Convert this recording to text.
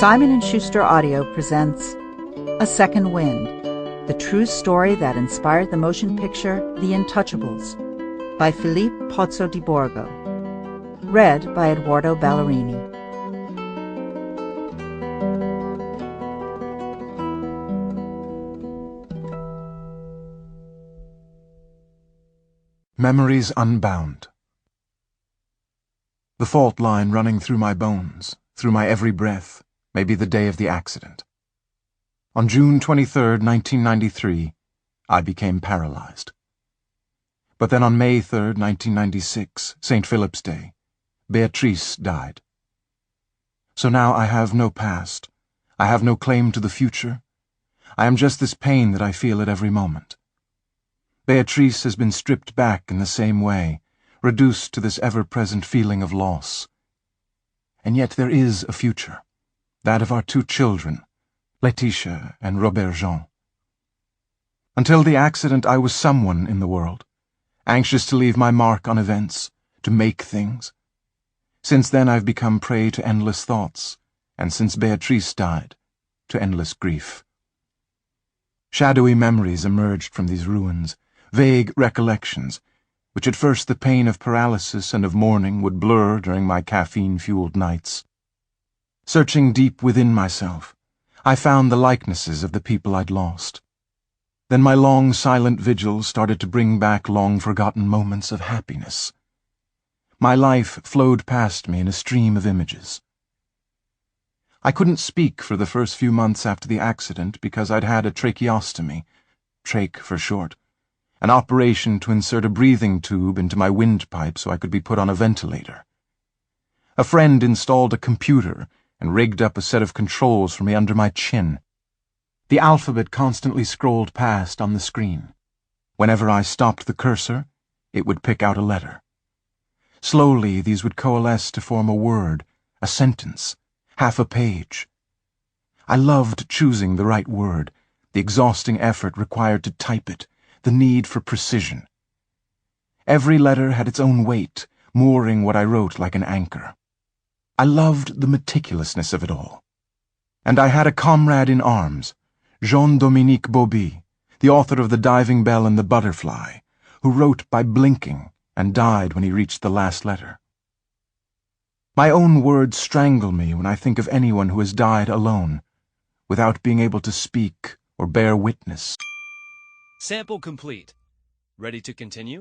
Simon & Schuster Audio presents A Second Wind, the true story that inspired the motion picture The Intouchables by Philippe Pozzo di Borgo. Read by Edoardo Ballerini. Memories Unbound. The fault line running through my bones, through my every breath, may be the day of the accident. On June 23, 1993, I became paralyzed. But then on May 3, 1996, St. Philip's Day, Beatrice died. So now I have no past. I have no claim to the future. I am just this pain that I feel at every moment. Beatrice has been stripped back in the same way, reduced to this ever-present feeling of loss. And yet there is a future, that of our two children, Laetitia and Robert Jean. Until the accident, I was someone in the world, anxious to leave my mark on events, to make things. Since then I've become prey to endless thoughts, and since Beatrice died, to endless grief. Shadowy memories emerged from these ruins, vague recollections, which at first the pain of paralysis and of mourning would blur during my caffeine-fueled nights. Searching deep within myself, I found the likenesses of the people I'd lost. Then my long, silent vigils started to bring back long-forgotten moments of happiness. My life flowed past me in a stream of images. I couldn't speak for the first few months after the accident because I'd had a tracheostomy, trach for short, an operation to insert a breathing tube into my windpipe so I could be put on a ventilator. A friend installed a computer and rigged up a set of controls for me under my chin. The alphabet constantly scrolled past on the screen. Whenever I stopped the cursor, it would pick out a letter. Slowly, these would coalesce to form a word, a sentence, half a page. I loved choosing the right word, the exhausting effort required to type it, the need for precision. Every letter had its own weight, mooring what I wrote like an anchor. I loved the meticulousness of it all. And I had a comrade in arms, Jean-Dominique Bauby, the author of The Diving Bell and the Butterfly, who wrote by blinking and died when he reached the last letter. My own words strangle me when I think of anyone who has died alone, without being able to speak or bear witness. Sample complete. Ready to continue?